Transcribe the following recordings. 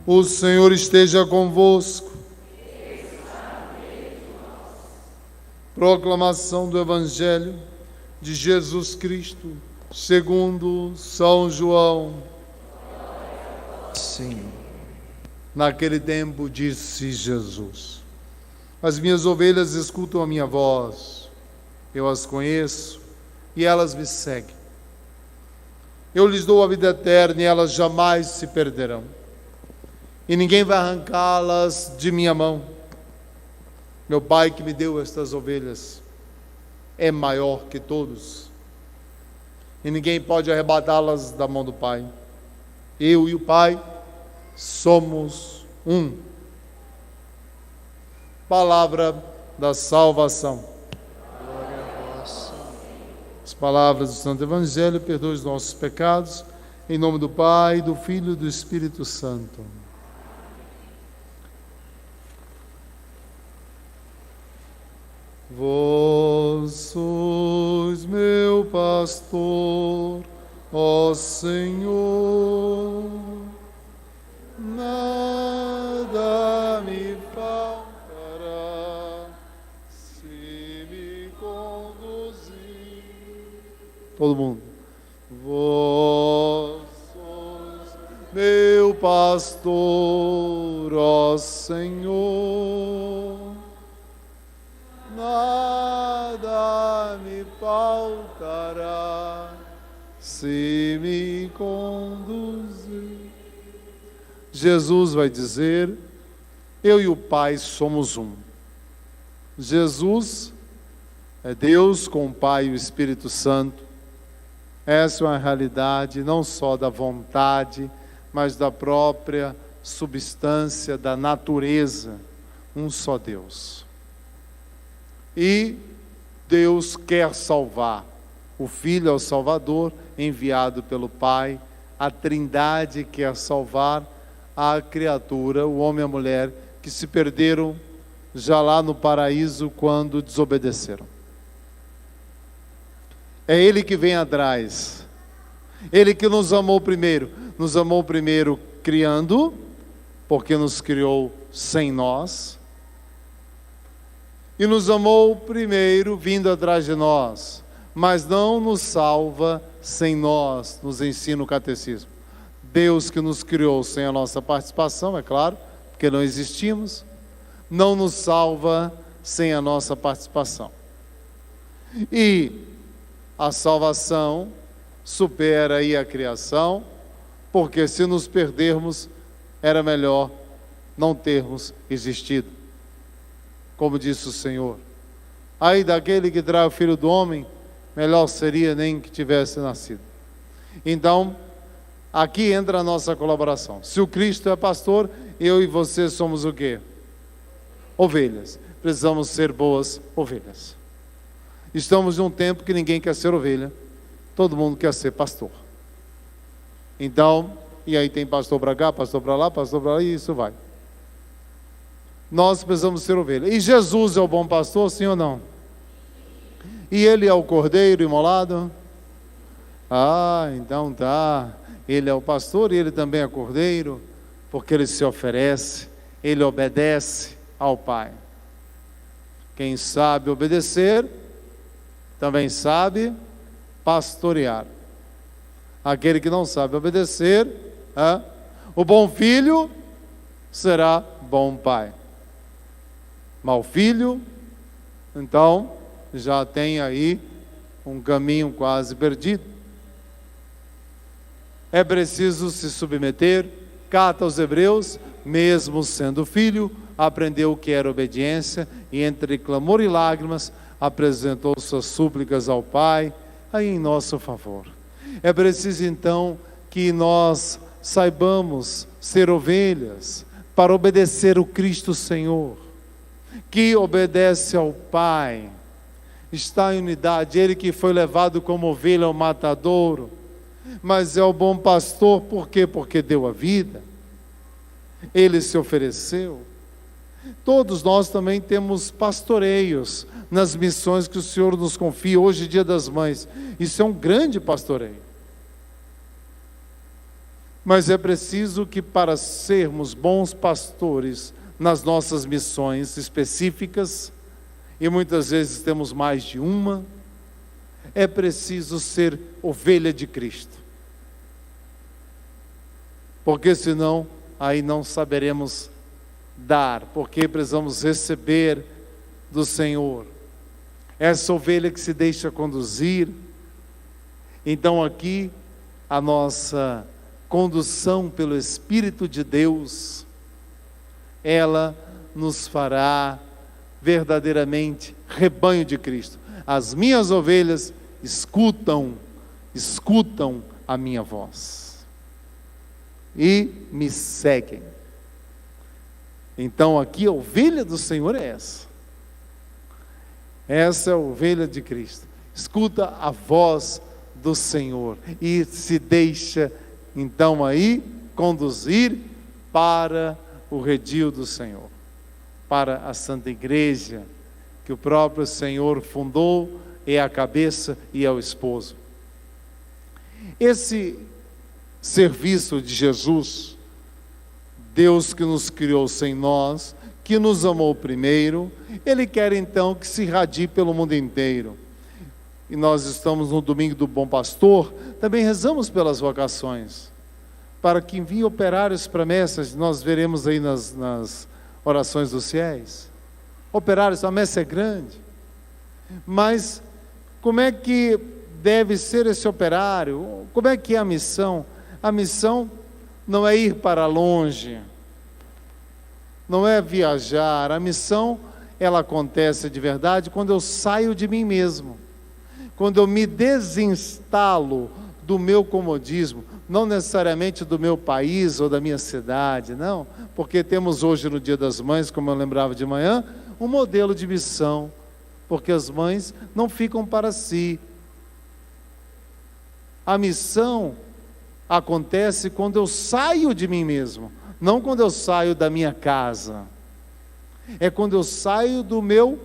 O Senhor esteja convosco. Proclamação do Evangelho de Jesus Cristo, segundo São João. Senhor. Naquele tempo disse Jesus: as minhas ovelhas escutam a minha voz, eu as conheço e elas me seguem. Eu lhes dou a vida eterna e elas jamais se perderão, e ninguém vai arrancá-las de minha mão. Meu Pai que me deu estas ovelhas é maior que todos, e ninguém pode arrebatá-las da mão do Pai. Eu e o Pai somos um. Palavra da salvação. Glória a vós, Senhor. As palavras do Santo Evangelho perdoem os nossos pecados, em nome do Pai, do Filho e do Espírito Santo. Vós sois meu pastor, ó Senhor, nada me faltará se me conduzir. Todo mundo. Vós sois meu pastor, ó Senhor, nada me faltará se me conduzir. Jesus vai dizer: eu e o Pai somos um. Jesus é Deus com o Pai e o Espírito Santo. Essa é uma realidade não só da vontade, mas da própria substância, da natureza. Um só Deus. E Deus quer salvar. O Filho é o Salvador, enviado pelo Pai. A Trindade quer salvar a criatura, o homem e a mulher, que se perderam já lá no paraíso quando desobedeceram. É Ele que vem atrás. Ele que nos amou primeiro. Nos amou primeiro criando, porque nos criou sem nós. E nos amou primeiro vindo atrás de nós, mas não nos salva sem nós, nos ensina o catecismo. Deus que nos criou sem a nossa participação, é claro, porque não existimos, não nos salva sem a nossa participação. E a salvação supera aí a criação, porque se nos perdermos, era melhor não termos existido. Como disse o Senhor: ai daquele que trai o Filho do Homem, melhor seria nem que tivesse nascido. Então, aqui entra a nossa colaboração. Se o Cristo é pastor, eu e você somos o quê? Ovelhas. Precisamos ser boas ovelhas. Estamos num tempo que ninguém quer ser ovelha, todo mundo quer ser pastor. Então, e aí tem pastor para cá, pastor para lá, pastor para lá, e isso vai. Nós precisamos ser ovelha. E Jesus é o bom pastor, sim ou não? E Ele é o cordeiro imolado? Ah, então tá. Ele é o pastor e Ele também é cordeiro, porque Ele se oferece, Ele obedece ao Pai. Quem sabe obedecer, também sabe pastorear. Aquele que não sabe obedecer, o bom filho será bom pai. Mau filho, então, já tem aí um caminho quase perdido. É preciso se submeter. Carta aos Hebreus, mesmo sendo filho, aprendeu o que era obediência, e entre clamor e lágrimas, apresentou suas súplicas ao Pai, aí em nosso favor. É preciso então que nós saibamos ser ovelhas, para obedecer o Cristo Senhor, que obedece ao Pai, está em unidade. Ele que foi levado como ovelha ao matadouro, mas é o bom pastor, por quê? Porque deu a vida, Ele se ofereceu. Todos nós também temos pastoreios nas missões que o Senhor nos confia. Hoje, Dia das Mães, isso é um grande pastoreio. Mas é preciso que, para sermos bons pastores nas nossas missões específicas, e muitas vezes temos mais de uma, é preciso ser ovelha de Cristo. Porque senão, aí não saberemos dar, porque precisamos receber do Senhor. Essa ovelha que se deixa conduzir. Então aqui, a nossa condução pelo Espírito de Deus, ela nos fará verdadeiramente rebanho de Cristo. As minhas ovelhas escutam a minha voz e me seguem. Então aqui a ovelha do Senhor é essa. Essa é a ovelha de Cristo. Escuta a voz do Senhor e se deixa então aí conduzir para o redil do Senhor, para a Santa Igreja, que o próprio Senhor fundou, é a cabeça e é o esposo. Esse serviço de Jesus, Deus que nos criou sem nós, que nos amou primeiro, Ele quer então que se irradie pelo mundo inteiro. E nós estamos no domingo do Bom Pastor, também rezamos pelas vocações, para que envie operários para messas. Nós veremos aí nas orações dos fiéis. Operários, a messa é grande, mas como é que deve ser esse operário? Como é que é a missão? A missão não é ir para longe, não é viajar. A missão, ela acontece de verdade quando eu saio de mim mesmo, quando eu me desinstalo do meu comodismo, não necessariamente do meu país ou da minha cidade, não, porque temos hoje no Dia das Mães, como eu lembrava de manhã, um modelo de missão, porque as mães não ficam para si. A missão acontece quando eu saio de mim mesmo, não quando eu saio da minha casa. É quando eu saio do meu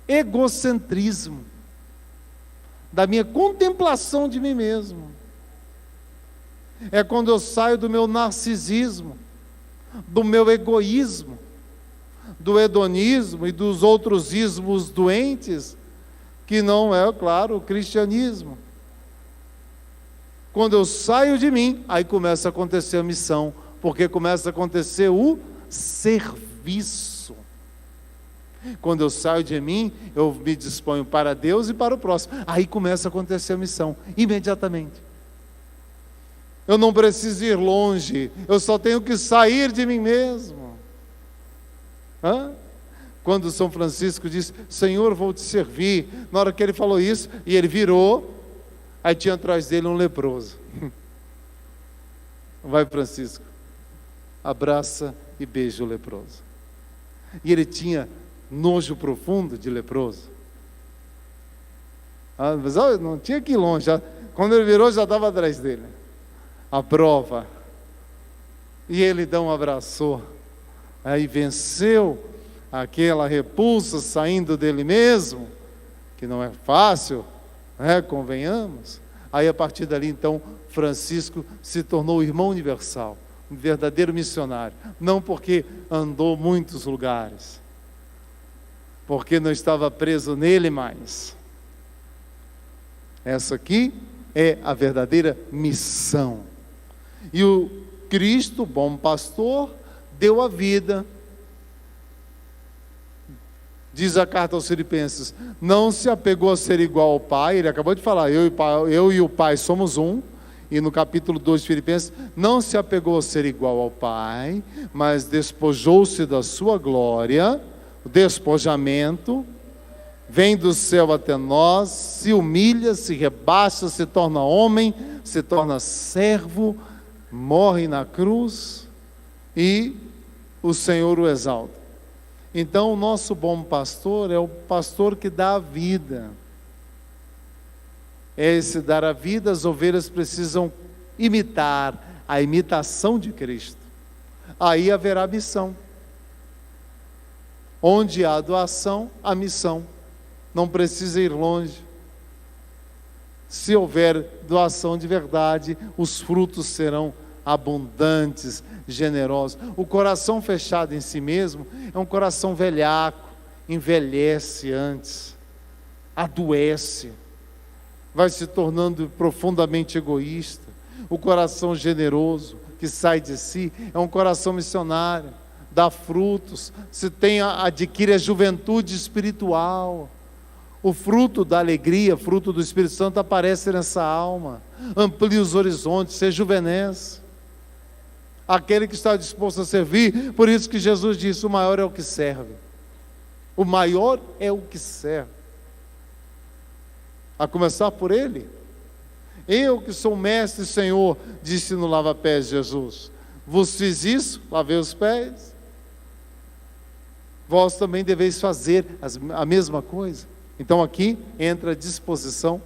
egocentrismo, da minha contemplação de mim mesmo. É quando eu saio do meu narcisismo, do meu egoísmo, do hedonismo e dos outros ismos doentes, que não é, claro, o cristianismo. Quando eu saio de mim, aí começa a acontecer a missão, porque começa a acontecer o serviço. Quando eu saio de mim, eu me disponho para Deus e para o próximo. Aí começa a acontecer a missão, imediatamente. Eu não preciso ir longe, eu só tenho que sair de mim mesmo. Quando São Francisco disse, Senhor, vou te servir, na hora que ele falou isso, e ele virou, aí tinha atrás dele um leproso. Vai, Francisco, abraça e beija o leproso. E ele tinha nojo profundo de leproso. Mas não tinha que ir longe, quando ele virou já estava atrás dele. A prova. E ele então abraçou, aí venceu aquela repulsa saindo dele mesmo, que não é fácil, convenhamos. Aí a partir dali então Francisco se tornou o irmão universal, um verdadeiro missionário, não porque andou muitos lugares, porque não estava preso nele mais. Essa aqui é a verdadeira missão. E o Cristo, bom pastor, deu a vida. Diz a carta aos Filipenses, não se apegou a ser igual ao Pai. Ele acabou de falar, eu e o Pai somos um. E no capítulo 2 de Filipenses, não se apegou a ser igual ao Pai, mas despojou-se da sua glória, o despojamento, vem do céu até nós, se humilha, se rebaixa, se torna homem, se torna servo, morre na cruz e o Senhor o exalta. Então o nosso bom pastor é o pastor que dá a vida. Esse dar a vida, as ovelhas precisam imitar a imitação de Cristo. Aí haverá missão. Onde há doação, há missão. Não precisa ir longe. Se houver doação de verdade, os frutos serão abundantes, generosos. O coração fechado em si mesmo é um coração velhaco, envelhece antes, adoece, vai se tornando profundamente egoísta. O coração generoso, que sai de si, é um coração missionário, dá frutos, adquire a juventude espiritual. O fruto da alegria, fruto do Espírito Santo aparece nessa alma, amplia os horizontes, se rejuvenesce. Aquele que está disposto a servir, por isso que Jesus disse, o maior é o que serve. O maior é o que serve. A começar por Ele. Eu que sou mestre e Senhor, disse no lava-pés Jesus, vos fiz isso, lavei os pés. Vós também deveis fazer a mesma coisa. Então aqui entra a disposição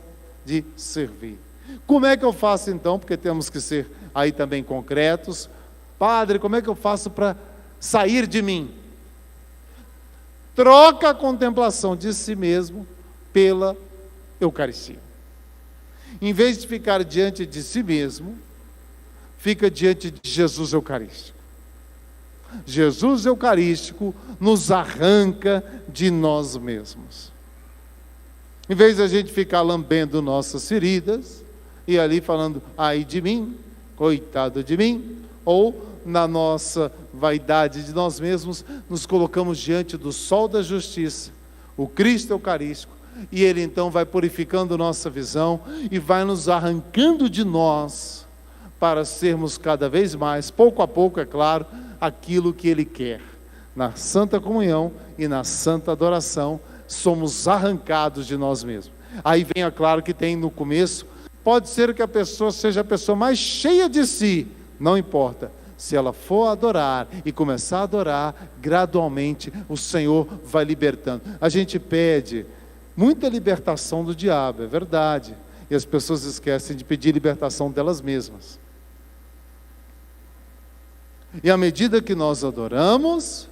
de servir. Como é que eu faço então? Porque temos que ser aí também concretos. Padre, como é que eu faço para sair de mim? Troca a contemplação de si mesmo pela Eucaristia. Em vez de ficar diante de si mesmo, fica diante de Jesus Eucarístico. Jesus Eucarístico nos arranca de nós mesmos. Em vez de a gente ficar lambendo nossas feridas, e ali falando, ai de mim, coitado de mim, ou na nossa vaidade de nós mesmos, nos colocamos diante do sol da justiça, o Cristo Eucarístico, e Ele então vai purificando nossa visão, e vai nos arrancando de nós, para sermos cada vez mais, pouco a pouco, é claro, aquilo que Ele quer. Na Santa Comunhão e na Santa Adoração, somos arrancados de nós mesmos. Aí vem, é claro que tem no começo, pode ser que a pessoa seja a pessoa mais cheia de si, não importa, se ela for adorar e começar a adorar, gradualmente o Senhor vai libertando. A gente pede muita libertação do diabo, é verdade, e as pessoas esquecem de pedir libertação delas mesmas. E à medida que nós adoramos,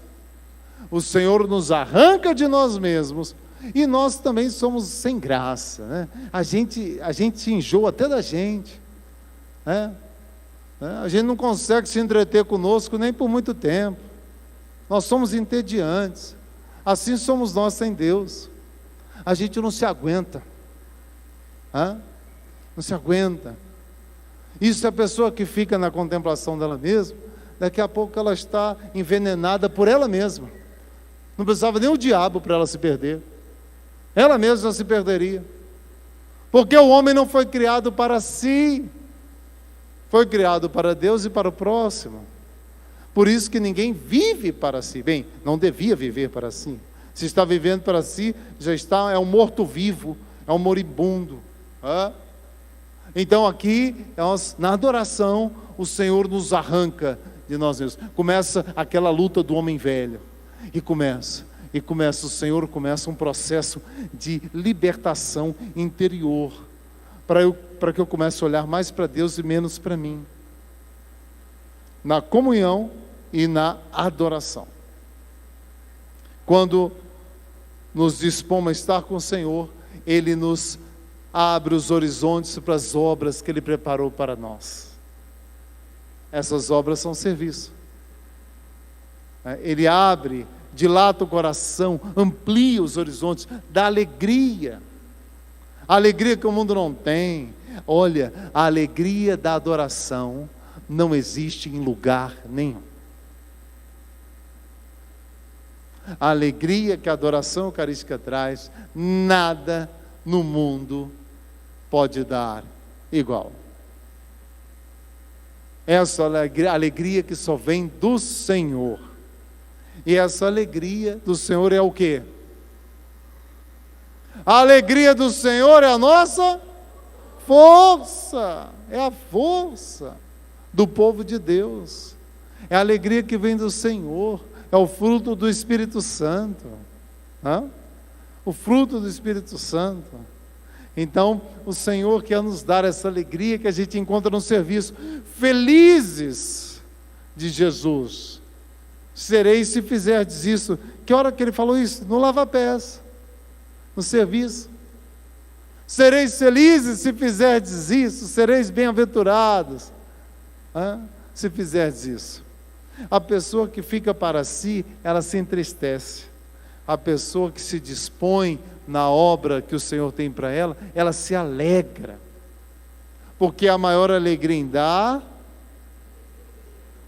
o Senhor nos arranca de nós mesmos, e nós também somos sem graça, né? A gente se enjoa até da gente, né? A gente não consegue se entreter conosco nem por muito tempo, nós somos entediantes, assim somos nós sem Deus, a gente não se aguenta, não se aguenta. Isso é a pessoa que fica na contemplação dela mesma, daqui a pouco ela está envenenada por ela mesma. Não precisava nem o diabo para ela se perder. Ela mesma se perderia. Porque o homem não foi criado para si. Foi criado para Deus e para o próximo. Por isso que ninguém vive para si. Bem, não devia viver para si. Se está vivendo para si, é um morto-vivo, é um moribundo. Então aqui, na adoração, o Senhor nos arranca de nós mesmos. Começa aquela luta do homem velho. O Senhor começa um processo de libertação interior, para que eu comece a olhar mais para Deus e menos para mim, na comunhão e na adoração. Quando nos dispomos a estar com o Senhor, Ele nos abre os horizontes para as obras que Ele preparou para nós. Essas obras são serviço. Ele abre, dilata o coração, amplia os horizontes, dá alegria. A alegria que o mundo não tem. Olha, a alegria da adoração não existe em lugar nenhum. A alegria que a adoração eucarística traz, nada no mundo pode dar igual. Essa alegria que só vem do Senhor. E essa alegria do Senhor é o quê? A alegria do Senhor é a nossa força. É a força do povo de Deus. É a alegria que vem do Senhor. É o fruto do Espírito Santo. O fruto do Espírito Santo. Então, o Senhor quer nos dar essa alegria que a gente encontra no serviço. Felizes de Jesus sereis se fizerdes isso. Que hora que ele falou isso? No lava-pés, no serviço. Sereis felizes se fizerdes isso, sereis bem-aventurados. se fizerdes isso. A pessoa que fica para si, ela se entristece. A pessoa que se dispõe na obra que o Senhor tem para ela, ela se alegra. Porque a maior alegria em dar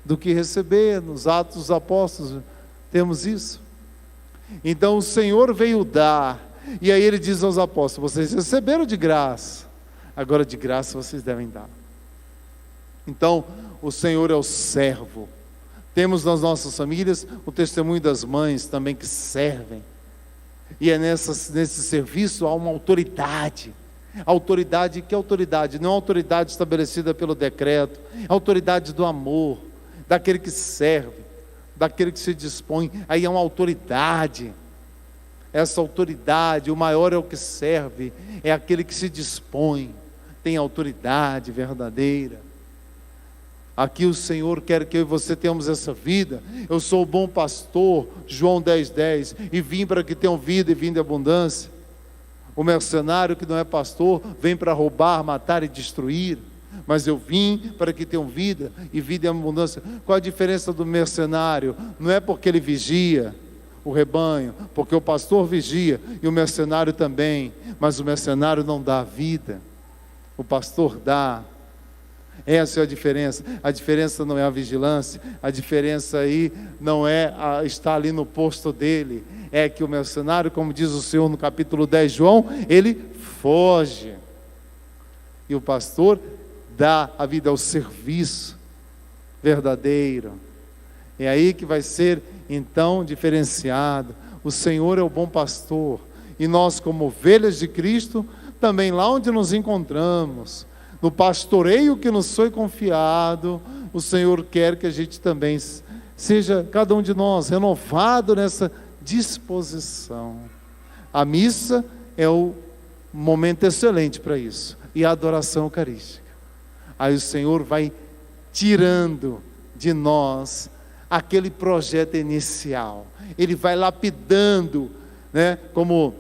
do que receber. Nos Atos dos Apóstolos temos isso. Então o Senhor veio dar, e aí ele diz aos apóstolos: vocês receberam de graça, agora de graça vocês devem dar. Então o Senhor é o servo. Temos nas nossas famílias o testemunho das mães também que servem, e é nesse serviço há uma autoridade. Autoridade, que autoridade? Não é autoridade estabelecida pelo decreto, é autoridade do amor, daquele que serve, daquele que se dispõe. Aí é uma autoridade. Essa autoridade, o maior é o que serve, é aquele que se dispõe, tem autoridade verdadeira. Aqui o Senhor quer que eu e você tenhamos essa vida. Eu sou o bom pastor, João 10:10, e vim para que tenham vida e vida em abundância. O mercenário que não é pastor vem para roubar, matar e destruir, mas eu vim para que tenham vida e vida em abundância. Qual a diferença do mercenário? Não é porque ele vigia o rebanho, porque o pastor vigia e o mercenário também, mas o mercenário não dá vida, o pastor dá. Essa é a diferença. A diferença não é a vigilância, a diferença aí não é estar ali no posto dele, é que o mercenário, como diz o Senhor no capítulo 10 de João, ele foge, e o pastor dá a vida ao serviço verdadeiro. É aí que vai ser então diferenciado. O Senhor é o bom pastor, e nós, como ovelhas de Cristo, também lá onde nos encontramos, no pastoreio que nos foi confiado, o Senhor quer que a gente também seja, cada um de nós, renovado nessa disposição. A missa é o momento excelente para isso, e a adoração eucarística. Aí o Senhor vai tirando de nós aquele projeto inicial, ele vai lapidando, né? Como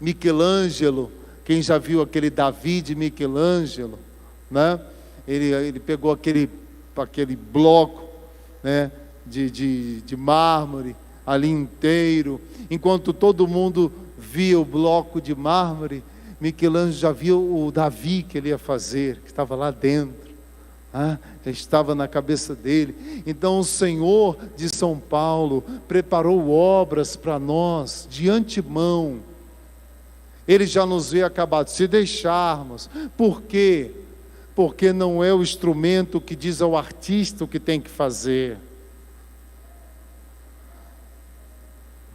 Michelangelo, quem já viu aquele Davi de Michelangelo, né? Ele pegou aquele bloco, né? de mármore ali inteiro, enquanto todo mundo via o bloco de mármore, Michelangelo já viu o Davi que ele ia fazer, que estava lá dentro, já estava na cabeça dele. Então o Senhor de São Paulo preparou obras para nós de antemão. Ele já nos vê acabado, se deixarmos. Por quê? Porque não é o instrumento que diz ao artista o que tem que fazer.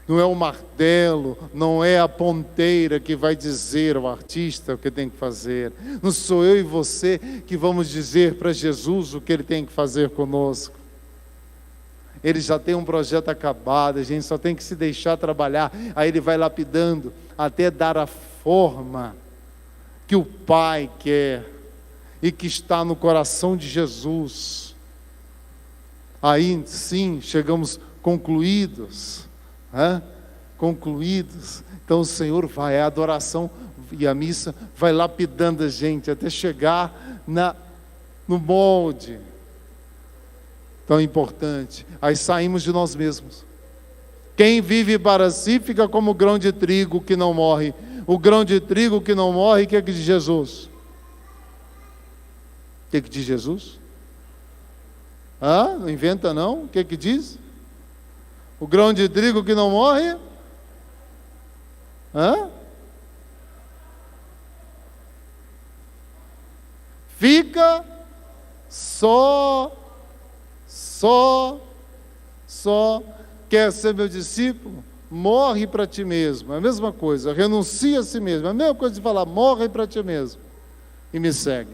Não é o martelo, não é a ponteira que vai dizer ao artista o que tem que fazer. Não sou eu e você que vamos dizer para Jesus o que Ele tem que fazer conosco. Ele já tem um projeto acabado, a gente só tem que se deixar trabalhar. Aí Ele vai lapidando até dar a forma que o Pai quer e que está no coração de Jesus. Aí sim chegamos concluídos, concluídos. Então o Senhor vai, a adoração e a missa vai lapidando a gente até chegar no molde tão importante. Aí saímos de nós mesmos. Quem vive para si fica como o grão de trigo que não morre. O grão de trigo que não morre, o que é que diz Jesus? O que é que diz Jesus? Não inventa não? O que é que diz? O grão de trigo que não morre? Fica só. Quer ser meu discípulo? Morre para ti mesmo. É a mesma coisa, renuncia a si mesmo. É a mesma coisa de falar, morre para ti mesmo e me segue.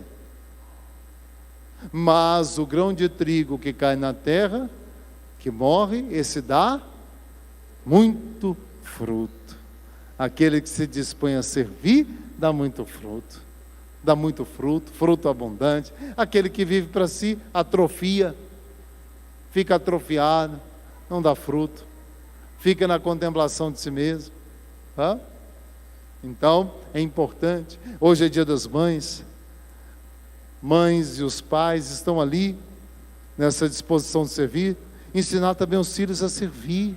Mas o grão de trigo que cai na terra, que morre, esse dá muito fruto. Aquele que se dispõe a servir, dá muito fruto. Dá muito fruto, fruto abundante. Aquele que vive para si, atrofia, fica atrofiado, não dá fruto, fica na contemplação de si mesmo. Então, é importante. Hoje é dia das mães. Mães e os pais estão ali nessa disposição de servir, ensinar também os filhos a servir,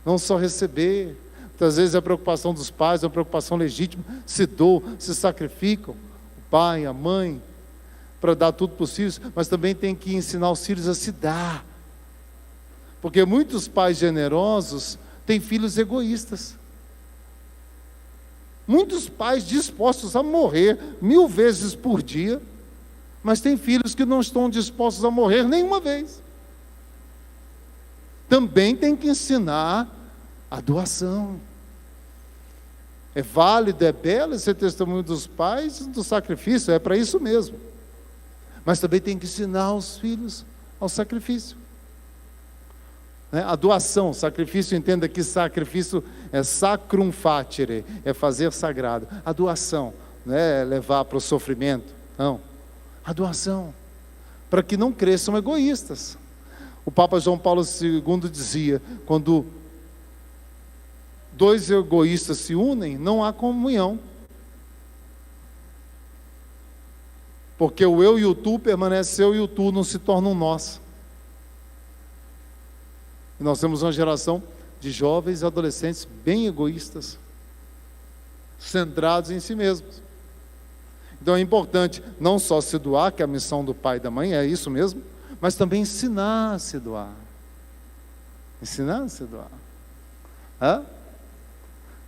não só receber. Muitas vezes a preocupação dos pais é uma preocupação legítima, se doam, se sacrificam, o pai, a mãe, para dar tudo para os filhos, mas também tem que ensinar os filhos a se dar, porque muitos pais generosos têm filhos egoístas, muitos pais dispostos a morrer 1000 vezes por dia, mas tem filhos que não estão dispostos a morrer nenhuma vez. Também tem que ensinar a doação. É válido, é belo esse testemunho dos pais do sacrifício, é para isso mesmo. Mas também tem que ensinar os filhos ao sacrifício. A doação, sacrifício, entenda que sacrifício é sacrum facere, é fazer sagrado. A doação não é levar para o sofrimento, não. A doação, para que não cresçam egoístas. O Papa João Paulo II dizia, quando 2 egoístas se unem, não há comunhão. Porque o eu e o tu permanece eu e o tu, não se torna um nós. E nós temos uma geração de jovens e adolescentes bem egoístas, centrados em si mesmos. Então é importante não só se doar, que é a missão do pai e da mãe, é isso mesmo, mas também ensinar a se doar. Ensinar a se doar.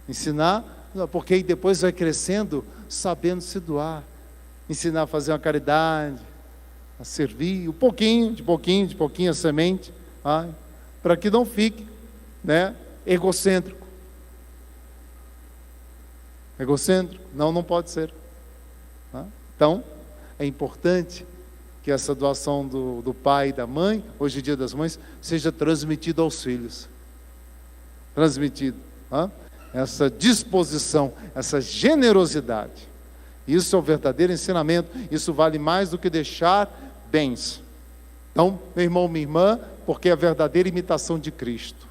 Ensinar, porque aí depois vai crescendo sabendo se doar. Ensinar a fazer uma caridade, a servir, de pouquinho a semente, para que não fique egocêntrico. Egocêntrico, não pode ser. Então, é importante que essa doação do pai e da mãe, hoje é dia das mães, seja transmitida aos filhos. Transmitido. Essa disposição, essa generosidade. Isso é o verdadeiro ensinamento. Isso vale mais do que deixar bens. Então, meu irmão, minha irmã, porque é a verdadeira imitação de Cristo.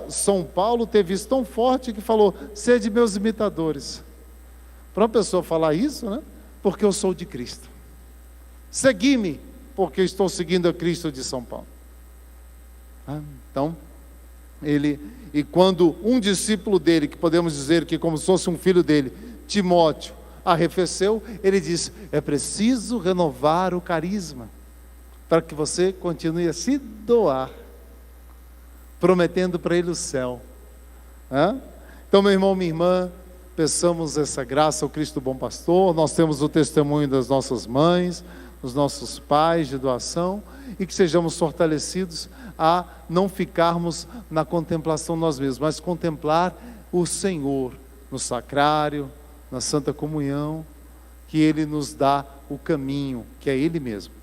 São Paulo teve isso tão forte que falou: sede meus imitadores. Para uma pessoa falar isso, porque eu sou de Cristo. Segui-me, porque eu estou seguindo a Cristo, de São Paulo. Então, e quando um discípulo dele, que podemos dizer que como se fosse um filho dele, Timóteo, arrefeceu, ele disse: é preciso renovar o carisma, para que você continue a se doar, prometendo para ele o céu. Então, meu irmão, minha irmã, peçamos essa graça ao Cristo bom pastor. Nós temos o testemunho das nossas mães, dos nossos pais de doação, e que sejamos fortalecidos a não ficarmos na contemplação nós mesmos, mas contemplar o Senhor no sacrário, na Santa Comunhão, que Ele nos dá o caminho, que é Ele mesmo.